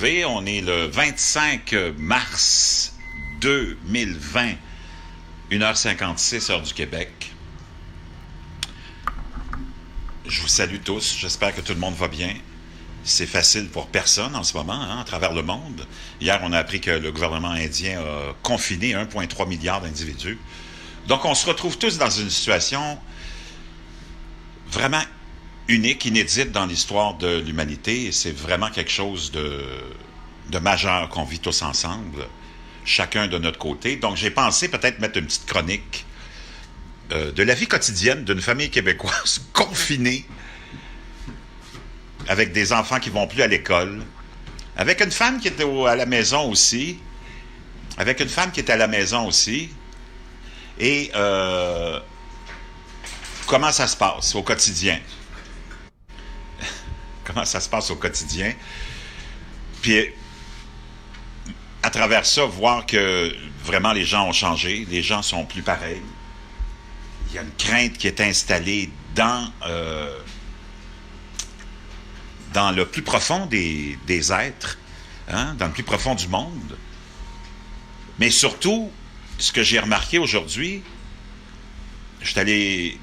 On est le 25 mars 2020, 1h56, heure du Québec. Je vous salue tous, j'espère que tout le monde va bien. C'est facile pour personne en ce moment, à travers le monde. Hier, on a appris que le gouvernement indien a confiné 1,3 milliard d'individus. Donc, on se retrouve tous dans une situation vraiment unique, inédite dans l'histoire de l'humanité. Et c'est vraiment quelque chose de majeur qu'on vit tous ensemble, chacun de notre côté. Donc, j'ai pensé peut-être mettre une petite chronique de la vie quotidienne d'une famille québécoise confinée, avec des enfants qui vont plus à l'école, avec une femme qui était à la maison aussi, et comment ça se passe au quotidien. Comment ça se passe au quotidien. Puis, à travers ça, voir que vraiment les gens ont changé, les gens sont plus pareils. Il y a une crainte qui est installée dans le plus profond des êtres, dans le plus profond du monde. Mais surtout, ce que j'ai remarqué aujourd'hui, je suis allé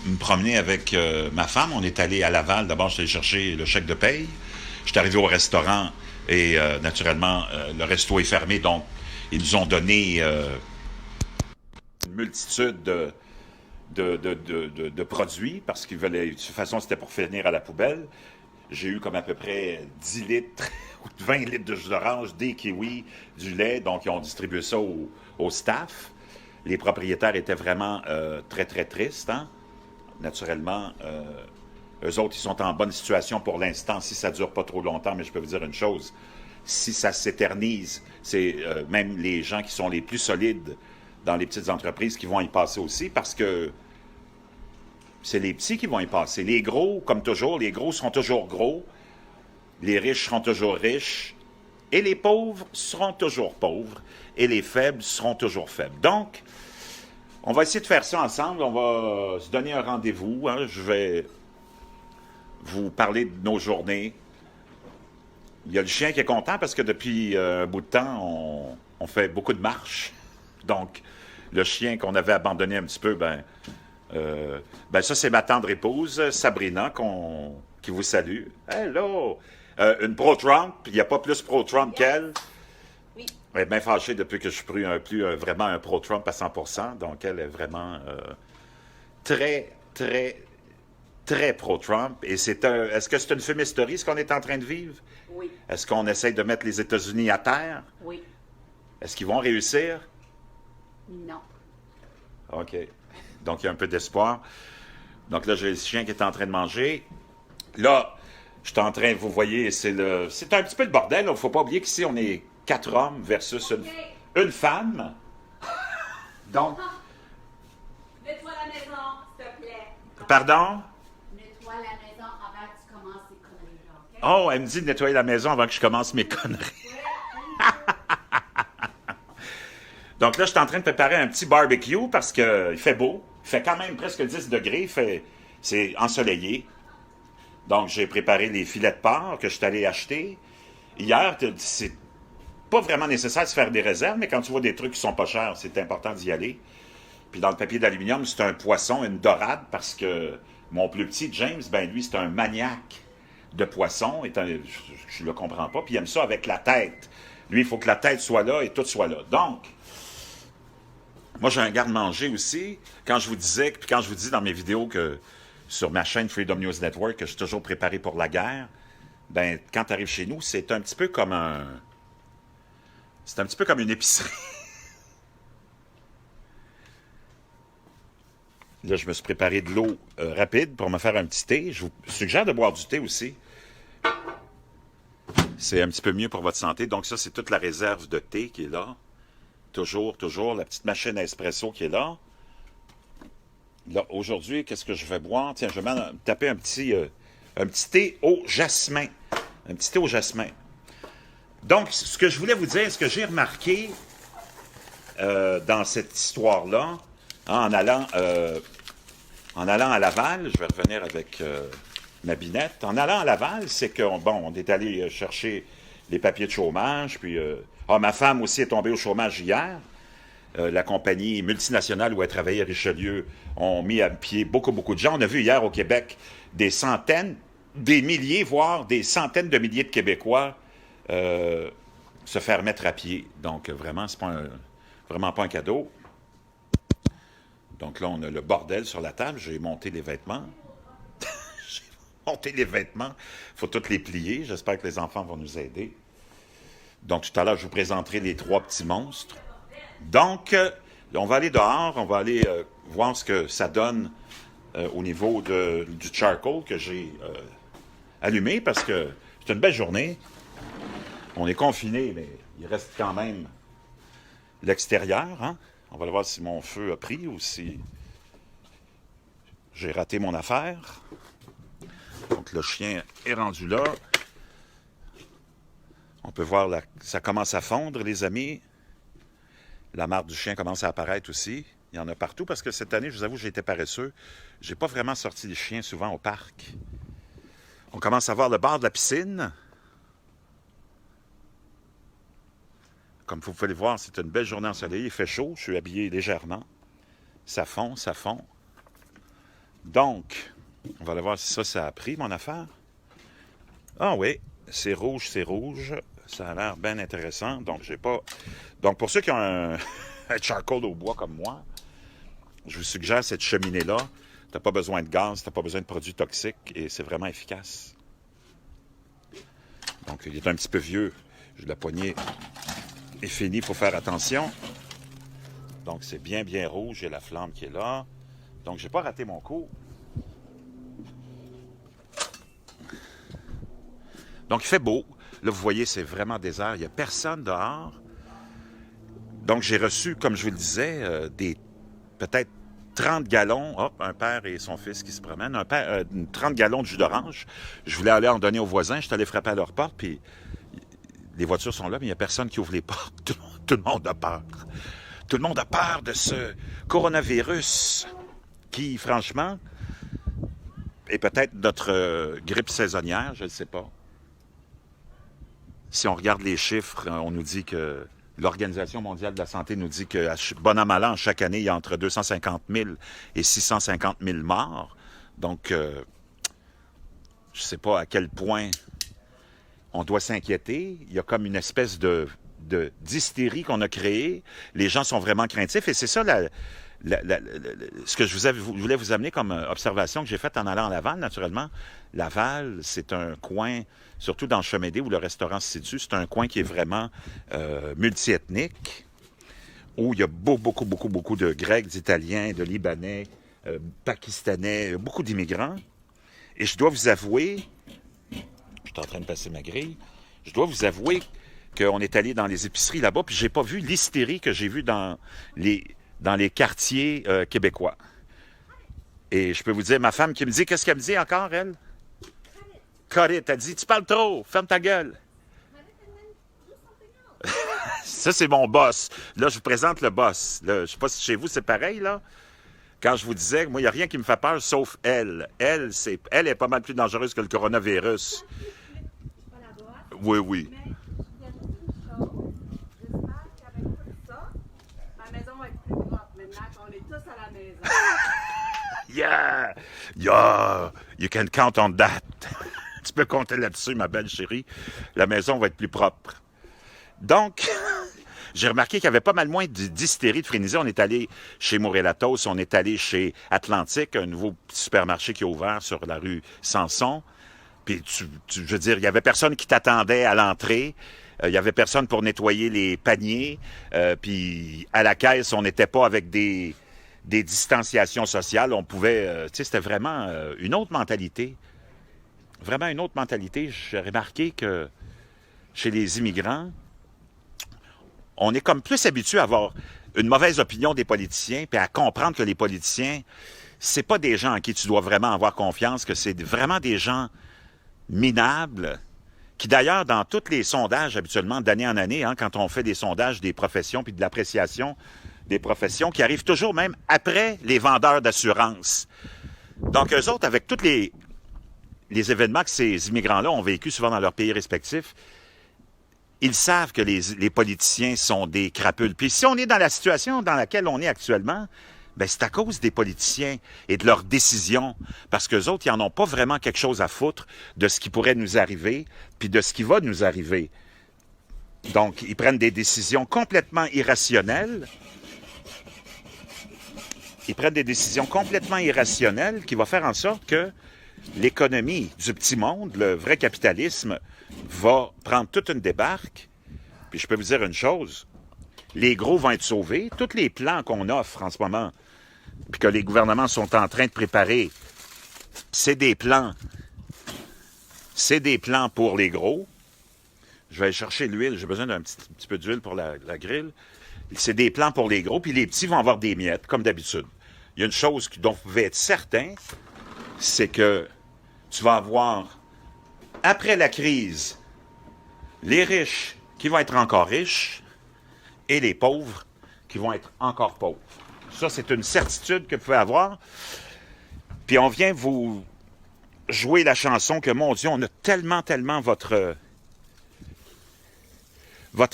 me promener avec ma femme, on est allé à Laval, d'abord je suis allé chercher le chèque de paye, je suis arrivé au restaurant et naturellement le resto est fermé, donc ils nous ont donné une multitude de produits parce qu'ils voulaient, de toute façon c'était pour finir à la poubelle. J'ai eu comme à peu près 10 litres ou 20 litres de jus d'orange, des kiwis, du lait. Donc, ils ont distribué ça au staff. Les propriétaires étaient vraiment très, très tristes. Naturellement, eux autres, ils sont en bonne situation pour l'instant si ça ne dure pas trop longtemps. Mais je peux vous dire une chose, si ça s'éternise, c'est même les gens qui sont les plus solides dans les petites entreprises qui vont y passer aussi parce que c'est les petits qui vont y passer. Les gros, comme toujours, les gros seront toujours gros, les riches seront toujours riches, et les pauvres seront toujours pauvres, et les faibles seront toujours faibles. Donc, on va essayer de faire ça ensemble, on va se donner un rendez-vous. Je vais vous parler de nos journées. Il y a le chien qui est content parce que depuis un bout de temps, on fait beaucoup de marches. Donc, le chien qu'on avait abandonné un petit peu, ça, c'est ma tendre épouse, Sabrina, qui vous salue. Hello! Une pro-Trump, il n'y a pas plus pro-Trump qu'elle. Oui. Elle est bien fâchée depuis que je suis plus vraiment un pro-Trump à 100%. Donc, elle est vraiment très, très, très pro-Trump. Et est-ce que c'est une fumisterie, ce qu'on est en train de vivre? Oui. Est-ce qu'on essaye de mettre les États-Unis à terre? Oui. Est-ce qu'ils vont réussir? Non. OK. Donc, il y a un peu d'espoir. Donc là, j'ai le chien qui est en train de manger. Là, je suis en train, vous voyez, c'est un petit peu le bordel. Il ne faut pas oublier qu'ici, on est 4 hommes versus une femme. Donc... Nettoie la maison, s'il te plaît. Pardon? Nettoie la maison avant que tu commences tes conneries, OK? Oh, elle me dit de nettoyer la maison avant que je commence mes conneries. Donc là, je suis en train de préparer un petit barbecue parce qu'il fait beau. Il fait quand même presque 10 degrés. C'est ensoleillé. Donc, j'ai préparé les filets de porc que je suis allé acheter. Hier, c'est pas vraiment nécessaire de se faire des réserves, mais quand tu vois des trucs qui sont pas chers, c'est important d'y aller. Puis dans le papier d'aluminium, c'est un poisson, une dorade, parce que mon plus petit, James, lui, c'est un maniaque de poisson. Je le comprends pas. Puis il aime ça avec la tête. Lui, il faut que la tête soit là et tout soit là. Donc, moi, j'ai un garde-manger aussi. Quand je vous dis dans mes vidéos que sur ma chaîne Freedom News Network que je suis toujours préparé pour la guerre, quand tu arrives chez nous, c'est un petit peu comme une épicerie. Là, je me suis préparé de l'eau rapide pour me faire un petit thé. Je vous suggère de boire du thé aussi. C'est un petit peu mieux pour votre santé. Donc ça, c'est toute la réserve de thé qui est là. Toujours, la petite machine à espresso qui est là. Là, aujourd'hui, qu'est-ce que je vais boire? Tiens, je vais me taper un petit thé au jasmin. Un petit thé au jasmin. Donc, ce que je voulais vous dire, ce que j'ai remarqué dans cette histoire-là, en allant à Laval, je vais revenir avec ma binette. En allant à Laval, c'est qu'on est allé chercher les papiers de chômage. Puis, ma femme aussi est tombée au chômage hier. La compagnie multinationale où elle travaillait, Richelieu, ont mis à pied beaucoup, beaucoup de gens. On a vu hier au Québec des centaines, des milliers, voire des centaines de milliers de Québécois se faire mettre à pied. Donc, vraiment, c'est pas vraiment pas un cadeau. Donc là, on a le bordel sur la table. J'ai monté les vêtements. J'ai monté les vêtements. Il faut tous les plier. J'espère que les enfants vont nous aider. Donc, tout à l'heure, je vous présenterai les 3 petits monstres. Donc, on va aller dehors. On va aller voir ce que ça donne au niveau du charcoal que j'ai allumé parce que c'est une belle journée. On est confinés, mais il reste quand même l'extérieur, hein? On va aller voir si mon feu a pris ou si j'ai raté mon affaire. Donc, le chien est rendu là. On peut voir, ça commence à fondre, les amis. La marque du chien commence à apparaître aussi. Il y en a partout parce que cette année, je vous avoue, j'ai été paresseux. Je n'ai pas vraiment sorti les chiens souvent au parc. On commence à voir le bord de la piscine. Comme vous pouvez le voir, c'est une belle journée ensoleillée. Il fait chaud, je suis habillé légèrement. Ça fond, ça fond. Donc, on va aller voir si ça a pris, mon affaire. Ah oui, c'est rouge, c'est rouge. Ça a l'air bien intéressant. Donc, j'ai pas... Donc, pour ceux qui ont un charcoal au bois comme moi, je vous suggère cette cheminée-là. Tu n'as pas besoin de gaz, tu n'as pas besoin de produits toxiques et c'est vraiment efficace. Donc, il est un petit peu vieux. La poignée est finie, il faut faire attention. Donc, c'est bien, bien rouge. Il y a la flamme qui est là. Donc, je n'ai pas raté mon coup. Donc, il fait beau. Là, vous voyez, c'est vraiment désert. Il n'y a personne dehors. Donc, j'ai reçu, comme je vous le disais, des peut-être 30 gallons. Hop, un père et son fils qui se promènent. 30 gallons de jus d'orange. Je voulais aller en donner aux voisins. Je suis allé frapper à leur porte, puis les voitures sont là, mais il n'y a personne qui ouvre les portes. Tout le monde a peur. Tout le monde a peur de ce coronavirus qui, franchement, est peut-être notre grippe saisonnière, je ne sais pas. Si on regarde les chiffres, on nous dit que l'Organisation mondiale de la santé nous dit que, bon an, mal an, chaque année, il y a entre 250 000 et 650 000 morts. Donc, je ne sais pas à quel point on doit s'inquiéter. Il y a comme une espèce d'hystérie qu'on a créée. Les gens sont vraiment craintifs et c'est ça ce que je voulais vous amener comme observation que j'ai faite en allant à Laval, naturellement. Laval, c'est un coin, surtout dans le Chemédé où le restaurant se situe, c'est un coin qui est vraiment multiethnique, où il y a beaucoup de Grecs, d'Italiens, de Libanais, Pakistanais, beaucoup d'immigrants. Et je dois vous avouer, je suis en train de passer ma grille, je dois vous avouer qu'on est allé dans les épiceries là-bas, puis j'ai pas vu l'hystérie que j'ai vue dans les quartiers québécois. Et je peux vous dire, ma femme qui me dit, qu'est-ce qu'elle me dit encore, elle? Cut it. Elle dit, tu parles trop, ferme ta gueule. Ça, c'est mon boss. Là, je vous présente le boss. Là, je ne sais pas si chez vous, c'est pareil, là. Quand je vous disais, moi, il n'y a rien qui me fait peur, sauf elle. Elle est pas mal plus dangereuse que le coronavirus. Oui, oui. Yeah! You can count on that. Tu peux compter là-dessus, ma belle chérie. La maison va être plus propre. Donc, j'ai remarqué qu'il y avait pas mal moins d'hystérie, de frénésie. On est allé chez Morelatos, on est allé chez Atlantique, un nouveau petit supermarché qui est ouvert sur la rue Samson. Puis, je veux dire, il y avait personne qui t'attendait à l'entrée. Il y avait personne pour nettoyer les paniers. Puis, à la caisse, on n'était pas avec des distanciations sociales. On pouvait... tu sais, c'était vraiment une autre mentalité. Vraiment une autre mentalité. J'ai remarqué que chez les immigrants, on est comme plus habitué à avoir une mauvaise opinion des politiciens puis à comprendre que les politiciens, c'est pas des gens en qui tu dois vraiment avoir confiance, que c'est vraiment des gens minables, qui d'ailleurs, dans tous les sondages, habituellement, d'année en année, hein, quand on fait des sondages des professions puis de l'appréciation des professions, qui arrivent toujours même après les vendeurs d'assurance. Donc, eux autres, avec tous les événements que ces immigrants-là ont vécu souvent dans leurs pays respectifs, ils savent que les politiciens sont des crapules. Puis si on est dans la situation dans laquelle on est actuellement, ben c'est à cause des politiciens et de leurs décisions, parce qu'eux autres, ils n'en ont pas vraiment quelque chose à foutre de ce qui pourrait nous arriver, puis de ce qui va nous arriver. Donc, ils prennent des décisions complètement irrationnelles. Ils prennent des décisions complètement irrationnelles qui vont faire en sorte que l'économie du petit monde, le vrai capitalisme, va prendre toute une débarque. Puis je peux vous dire une chose, les gros vont être sauvés. Tous les plans qu'on offre en ce moment, puis que les gouvernements sont en train de préparer, c'est des plans. C'est des plans pour les gros. Je vais aller chercher l'huile. J'ai besoin d'un petit peu d'huile pour la grille. C'est des plans pour les gros, puis les petits vont avoir des miettes, comme d'habitude. Il y a une chose dont vous pouvez être certain, c'est que tu vas avoir, après la crise, les riches qui vont être encore riches et les pauvres qui vont être encore pauvres. Ça, c'est une certitude que vous pouvez avoir. Puis on vient vous jouer la chanson que, mon Dieu, on a tellement votre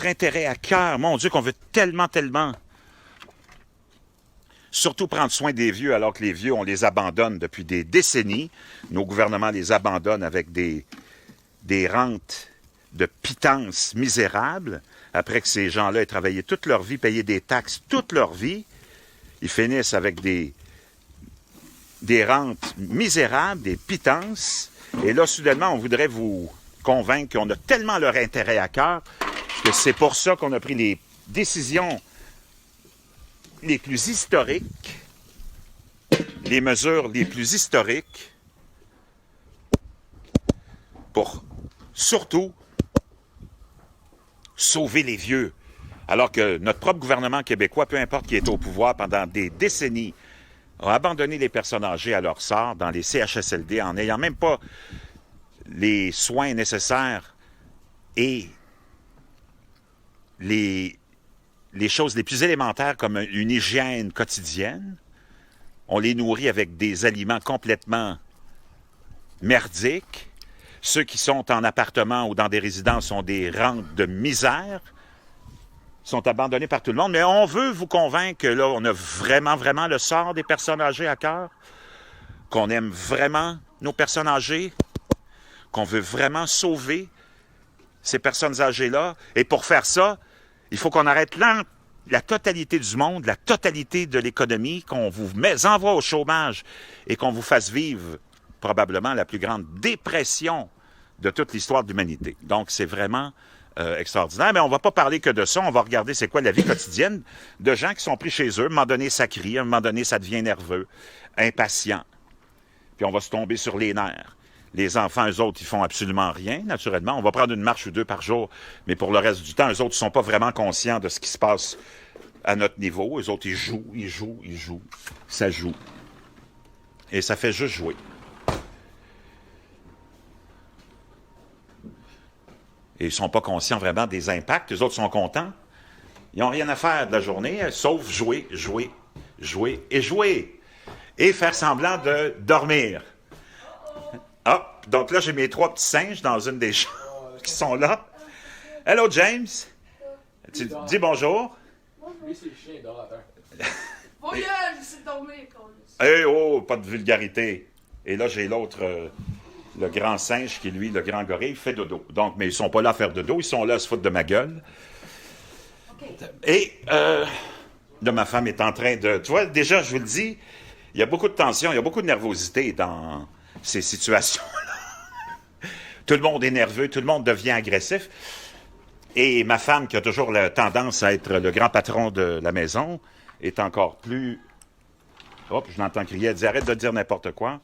intérêt à cœur. Mon Dieu, qu'on veut tellement surtout prendre soin des vieux, alors que les vieux, on les abandonne depuis des décennies. Nos gouvernements les abandonnent avec des rentes de pitance misérables. Après que ces gens-là aient travaillé toute leur vie, payé des taxes toute leur vie, ils finissent avec des rentes misérables, des pitances. Et là, soudainement, on voudrait vous convaincre qu'on a tellement leur intérêt à cœur que c'est pour ça qu'on a pris les décisions les plus historiques, les mesures les plus historiques pour surtout sauver les vieux. Alors que notre propre gouvernement québécois, peu importe qui est au pouvoir pendant des décennies, a abandonné les personnes âgées à leur sort dans les CHSLD en n'ayant même pas les soins nécessaires et les choses les plus élémentaires comme une hygiène quotidienne. On les nourrit avec des aliments complètement merdiques. Ceux qui sont en appartement ou dans des résidences ont des rentes de misère, sont abandonnés par tout le monde. Mais on veut vous convaincre que là, on a vraiment le sort des personnes âgées à cœur, qu'on aime vraiment nos personnes âgées, qu'on veut vraiment sauver ces personnes âgées-là. Et pour faire ça, il faut qu'on arrête la totalité du monde, la totalité de l'économie, qu'on vous envoie au chômage et qu'on vous fasse vivre probablement la plus grande dépression de toute l'histoire de l'humanité. Donc, c'est vraiment extraordinaire. Mais on ne va pas parler que de ça. On va regarder c'est quoi la vie quotidienne de gens qui sont pris chez eux. À un moment donné, ça crie. À un moment donné, ça devient nerveux, impatient. Puis on va se tomber sur les nerfs. Les enfants, eux autres, ils font absolument rien, naturellement. On va prendre une marche ou deux par jour, mais pour le reste du temps, eux autres ne sont pas vraiment conscients de ce qui se passe à notre niveau. Eux autres, ils jouent. Ça joue. Et ça fait juste jouer. Et ils ne sont pas conscients vraiment des impacts. Eux autres sont contents. Ils n'ont rien à faire de la journée, sauf jouer. Et faire semblant de dormir. Ah, donc là, j'ai mes 3 petits singes dans une des chambres qui sont là. Hello, James. Tu dis bonjour. Lui, c'est le chien dehors. Voyage, c'est tombé, Eh oh, pas de vulgarité. Et là, j'ai l'autre, le grand singe qui, lui, le grand gorille, fait dodo. Donc, mais ils sont pas là à faire dodo, ils sont là à se foutre de ma gueule. Okay. Et là, ma femme est en train de... Tu vois, déjà, je vous le dis, il y a beaucoup de tension, il y a beaucoup de nervosité dans ces situations-là. Tout le monde est nerveux, tout le monde devient agressif. Et ma femme, qui a toujours la tendance à être le grand patron de la maison, est encore plus... Hop, je l'entends crier, elle dit « Arrête de dire n'importe quoi. »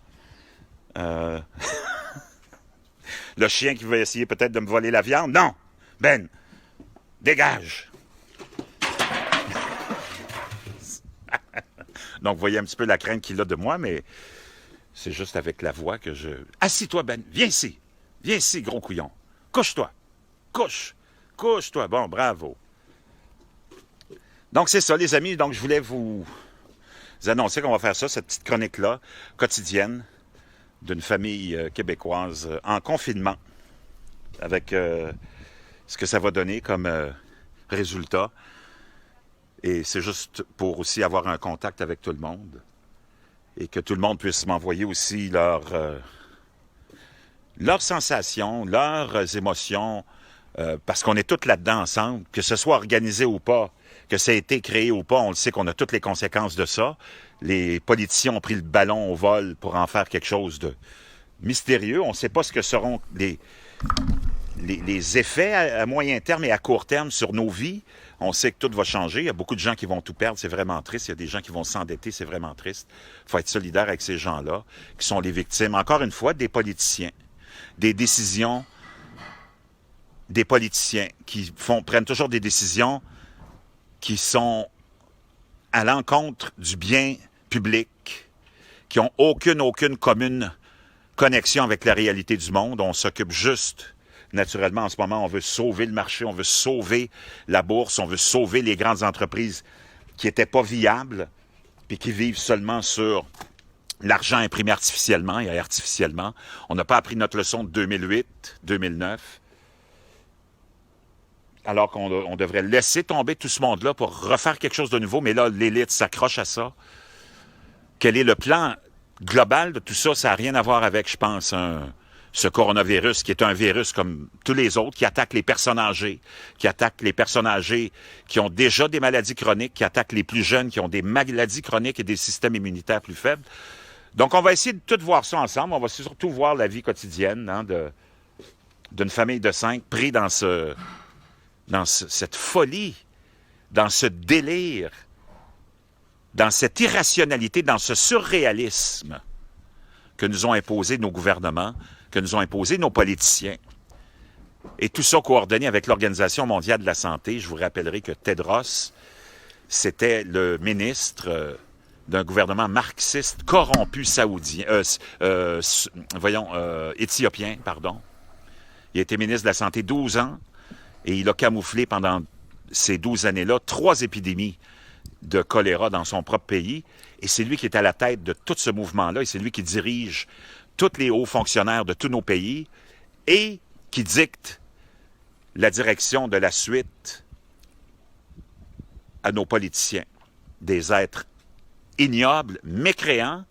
Le chien qui veut essayer peut-être de me voler la viande. Non! Ben, dégage! Donc, vous voyez un petit peu la crainte qu'il a de moi, mais c'est juste avec la voix que je... Assis-toi, Ben, viens ici, gros couillon. Couche-toi, couche-toi. Bon, bravo. Donc, c'est ça, les amis. Donc, je voulais vous annoncer qu'on va faire ça, cette petite chronique-là, quotidienne, d'une famille québécoise en confinement, avec ce que ça va donner comme résultat. Et c'est juste pour aussi avoir un contact avec tout le monde. Et que tout le monde puisse m'envoyer aussi leurs sensations, leurs émotions, parce qu'on est tous là-dedans ensemble, que ce soit organisé ou pas, que ça a été créé ou pas, on le sait qu'on a toutes les conséquences de ça. Les politiciens ont pris le ballon au vol pour en faire quelque chose de mystérieux. On ne sait pas ce que seront les effets à moyen terme et à court terme sur nos vies. On sait que tout va changer. Il y a beaucoup de gens qui vont tout perdre. C'est vraiment triste. Il y a des gens qui vont s'endetter. C'est vraiment triste. Il faut être solidaire avec ces gens-là, qui sont les victimes, encore une fois, des politiciens, des décisions des politiciens qui prennent toujours des décisions qui sont à l'encontre du bien public, qui n'ont aucune commune connexion avec la réalité du monde. On s'occupe juste, naturellement, en ce moment, on veut sauver le marché, on veut sauver la bourse, on veut sauver les grandes entreprises qui n'étaient pas viables, puis qui vivent seulement sur l'argent imprimé artificiellement et artificiellement. On n'a pas appris notre leçon de 2008, 2009. Alors qu'on devrait laisser tomber tout ce monde-là pour refaire quelque chose de nouveau. Mais là, l'élite s'accroche à ça. Quel est le plan global de tout ça? Ça n'a rien à voir avec, je pense, ce coronavirus qui est un virus comme tous les autres, qui attaque les personnes âgées, qui attaque les personnes âgées qui ont déjà des maladies chroniques, qui attaque les plus jeunes qui ont des maladies chroniques et des systèmes immunitaires plus faibles. Donc, on va essayer de tout voir ça ensemble. On va surtout voir la vie quotidienne d'une famille de 5 pris dans cette folie, dans ce délire, dans cette irrationalité, dans ce surréalisme que nous ont imposé nos gouvernements, que nous ont imposé nos politiciens. Et tout ça coordonné avec l'Organisation mondiale de la santé. Je vous rappellerai que Tedros, c'était le ministre d'un gouvernement marxiste corrompu saoudien, éthiopien, pardon. Il a été ministre de la Santé 12 ans. Et il a camouflé pendant ces 12 années-là 3 épidémies de choléra dans son propre pays. Et c'est lui qui est à la tête de tout ce mouvement-là. Et c'est lui qui dirige tous les hauts fonctionnaires de tous nos pays et qui dicte la direction de la suite à nos politiciens. Des êtres ignobles, mécréants,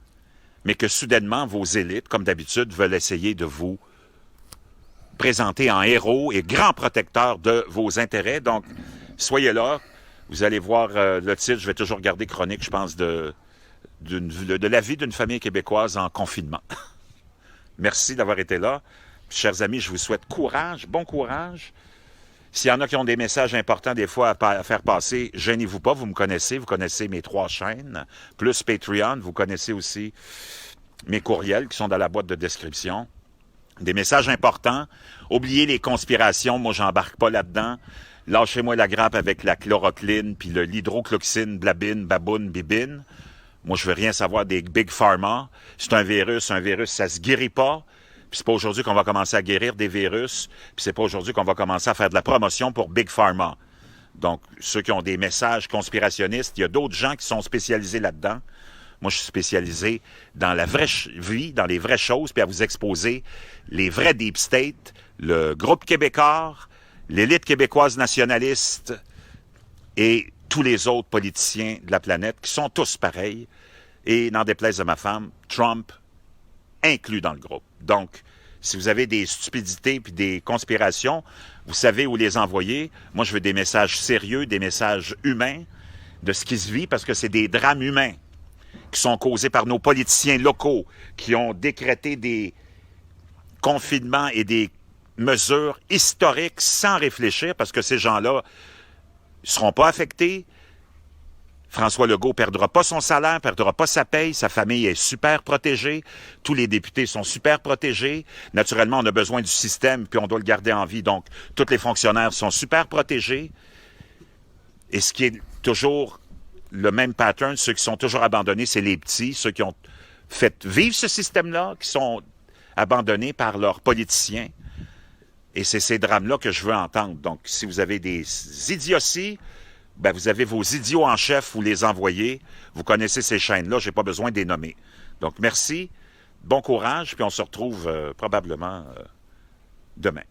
mais que soudainement, vos élites, comme d'habitude, veulent essayer de vous présenté en héros et grand protecteur de vos intérêts. Donc, soyez là. Vous allez voir le titre. Je vais toujours garder chronique, je pense, de la vie d'une famille québécoise en confinement. Merci d'avoir été là. Chers amis, je vous souhaite courage, bon courage. S'il y en a qui ont des messages importants des fois à faire passer, gênez-vous pas, vous connaissez mes 3 chaînes, plus Patreon, vous connaissez aussi mes courriels qui sont dans la boîte de description. Des messages importants. Oubliez les conspirations. Moi, j'embarque pas là-dedans. Lâchez-moi la grappe avec la chloroquine, puis l'hydrocloxine, blabine, baboune, bibine. Moi, je veux rien savoir des Big Pharma. C'est un virus, ça se guérit pas. Puis c'est pas aujourd'hui qu'on va commencer à guérir des virus. Puis c'est pas aujourd'hui qu'on va commencer à faire de la promotion pour Big Pharma. Donc, ceux qui ont des messages conspirationnistes, il y a d'autres gens qui sont spécialisés là-dedans. Moi, je suis spécialisé dans la vraie vie, dans les vraies choses, puis à vous exposer les vrais Deep State, le groupe québécois, l'élite québécoise nationaliste et tous les autres politiciens de la planète qui sont tous pareils. Et, n'en déplaise à ma femme, Trump inclus dans le groupe. Donc, si vous avez des stupidités puis des conspirations, vous savez où les envoyer. Moi, je veux des messages sérieux, des messages humains de ce qui se vit, parce que c'est des drames humains qui sont causés par nos politiciens locaux, qui ont décrété des confinements et des mesures historiques sans réfléchir, parce que ces gens-là ne seront pas affectés. François Legault ne perdra pas son salaire, ne perdra pas sa paye, sa famille est super protégée, tous les députés sont super protégés. Naturellement, on a besoin du système, puis on doit le garder en vie, donc tous les fonctionnaires sont super protégés. Et ce qui est toujours le même pattern, ceux qui sont toujours abandonnés, c'est les petits, ceux qui ont fait vivre ce système-là, qui sont abandonnés par leurs politiciens. Et c'est ces drames-là que je veux entendre. Donc, si vous avez des idioties, ben vous avez vos idiots en chef, vous les envoyez. Vous connaissez ces chaînes-là, je n'ai pas besoin de les nommer. Donc, merci, bon courage, puis on se retrouve probablement demain.